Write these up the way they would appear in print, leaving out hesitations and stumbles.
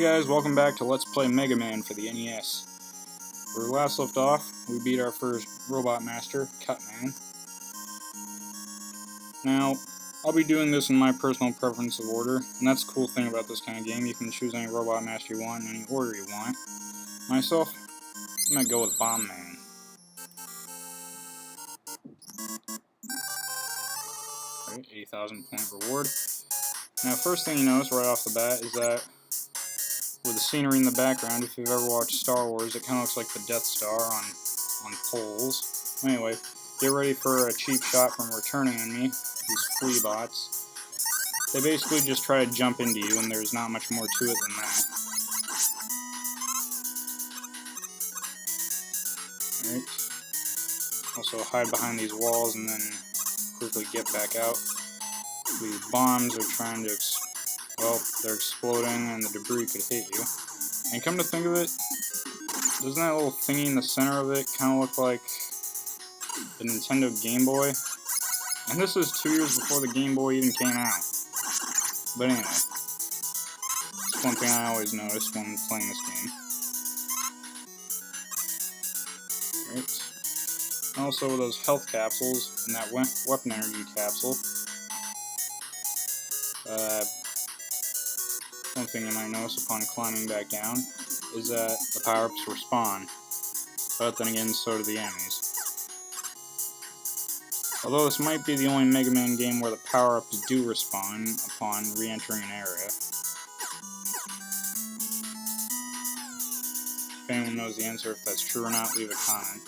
guys, welcome back to Let's Play Mega Man for the NES. Where we last left off, we beat our first robot master, Cutman. Now, I'll be doing this in my personal preference of order, and that's the cool thing about this kind of game. You can choose any robot master you want in any order you want. Myself, I'm gonna go with Bomb Man. Alright, 80,000 point reward. Now, first thing you notice right off the bat is that with the scenery in the background, if you've ever watched Star Wars, it kind of looks like the Death Star on poles. Anyway, get ready for a cheap shot from a returning enemy, these flea bots. They basically just try to jump into you, and there's not much more to it than that. Alright. Also hide behind these walls and then quickly get back out. These bombs are trying to well, they're exploding and the debris could hit you. And come to think of it, doesn't that little thingy in the center of it kind of look like the Nintendo Game Boy? And this was 2 years before the Game Boy even came out. But anyway, it's one thing I always notice when playing this game. Right. Also, those health capsules and that weapon energy capsule. One thing you might notice upon climbing back down is that the power-ups respawn, but then again, so do the enemies. Although this might be the only Mega Man game where the power-ups do respawn upon re-entering an area. If anyone knows the answer, if that's true or not, leave a comment.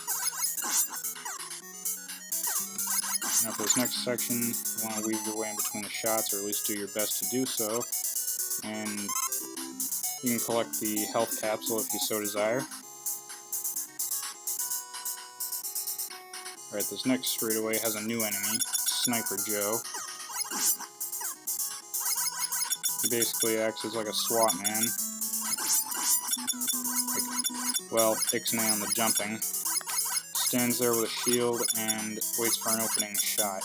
Now for this next section, you want to weave your way in between the shots, or at least do your best to do so. And you can collect the health capsule if you so desire. Alright, this next straightaway has a new enemy, Sniper Joe. He basically acts as like a SWAT man. Well, Ixnay on the jumping. Stands there with a shield and waits for an opening shot.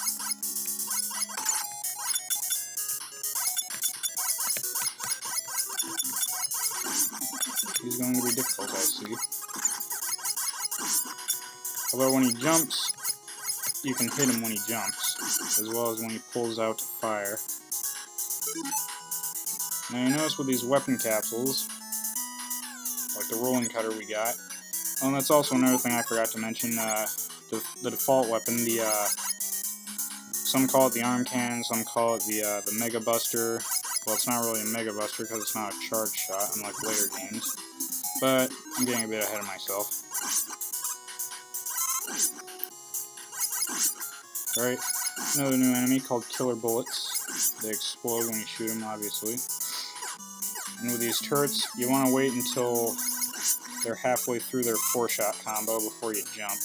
He's going to be difficult, I see. Although when he jumps, you can hit him when he jumps, as well as when he pulls out to fire. Now you notice with these weapon capsules, like the rolling cutter we got, and that's also another thing I forgot to mention, the default weapon, some call it the arm cannon, some call it the Mega Buster. Well, it's not really a Mega Buster because it's not a charge shot, unlike later games. But I'm getting a bit ahead of myself. Alright, another new enemy called Killer Bullets. They explode when you shoot them, obviously. And with these turrets, you want to wait until they're halfway through their 4-shot combo before you jump.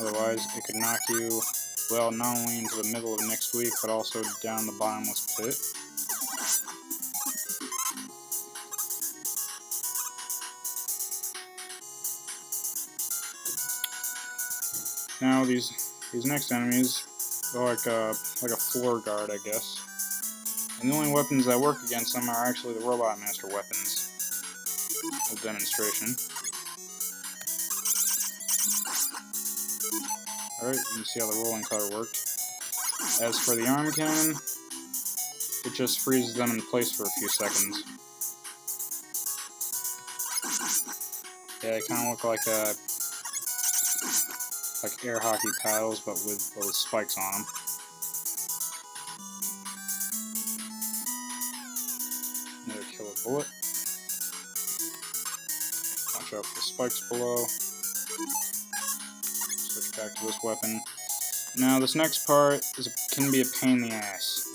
Otherwise, it could knock you, well, not only into the middle of next week, but also down the bottomless pit. Now these next enemies are like a floor guard, I guess. And the only weapons that work against them are actually the Robot Master weapons. A demonstration. Alright, you can see how the rolling cutter worked. As for the arm cannon, it just freezes them in place for a few seconds. Yeah, they kind of look like air hockey paddles, but with spikes on them. Another Killer Bullet. Watch out for the spikes below. Switch back to this weapon. Now, this next part can be a pain in the ass.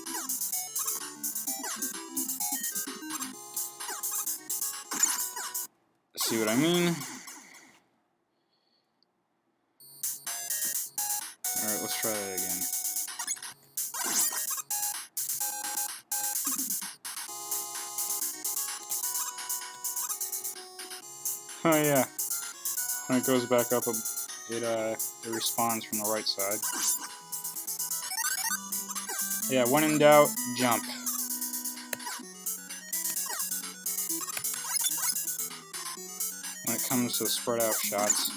See what I mean? Alright, let's try that again. Oh yeah, when it goes back up, it respawns from the right side. Yeah, when in doubt, jump. when it comes to spread out shots.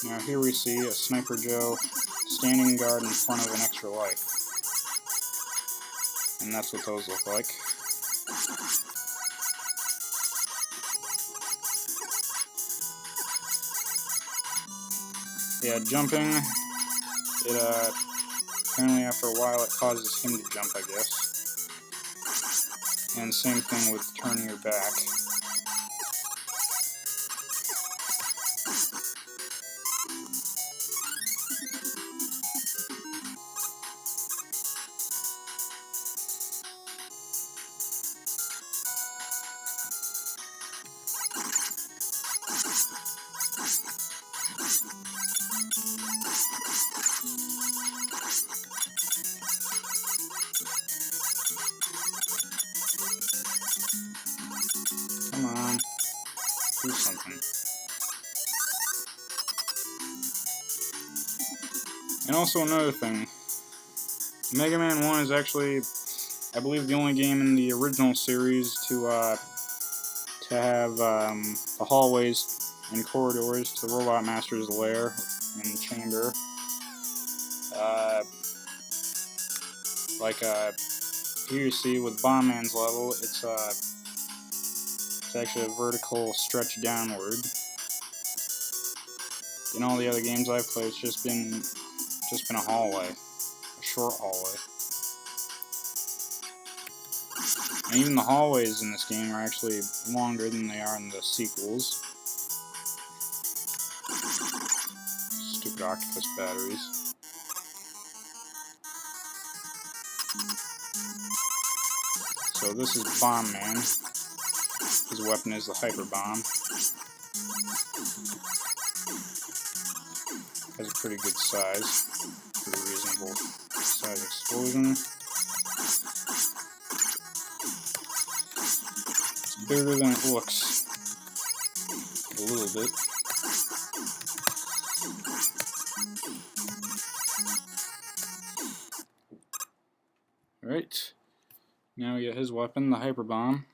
Now here we see a Sniper Joe standing guard in front of an extra life. And that's what those look like. Yeah, jumping, apparently after a while it causes him to jump, I guess. And same thing with turning your back. Come on, do something. And also another thing, Mega Man 1 is actually, I believe, the only game in the original series to have the hallways and corridors to the Robot Master's lair and chamber. Here you see with Bomb Man's level, it's actually a vertical stretch downward. In all the other games I've played, it's just been a hallway, a short hallway. And even the hallways in this game are actually longer than they are in the sequels. Stupid octopus batteries. So this is Bomb Man. His weapon is the Hyper Bomb. Has a pretty good size. Pretty reasonable size explosion. It's bigger than it looks. A little bit. Alright. Now we get his weapon, the Hyper Bomb.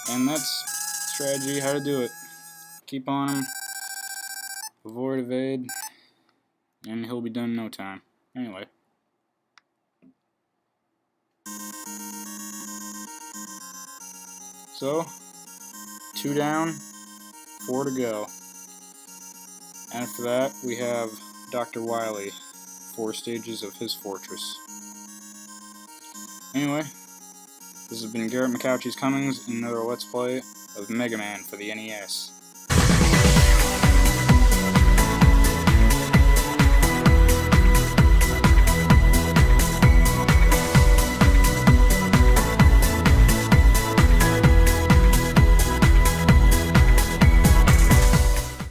And that's strategy, how to do it. Keep on him, avoid, evade, and he'll be done in no time. Anyway. So, 2 down, 4 to go. After that, we have Dr. Wily, 4 stages of his fortress. Anyway, this has been Garrett McCouchy's Cummings in another Let's Play of Mega Man for the NES.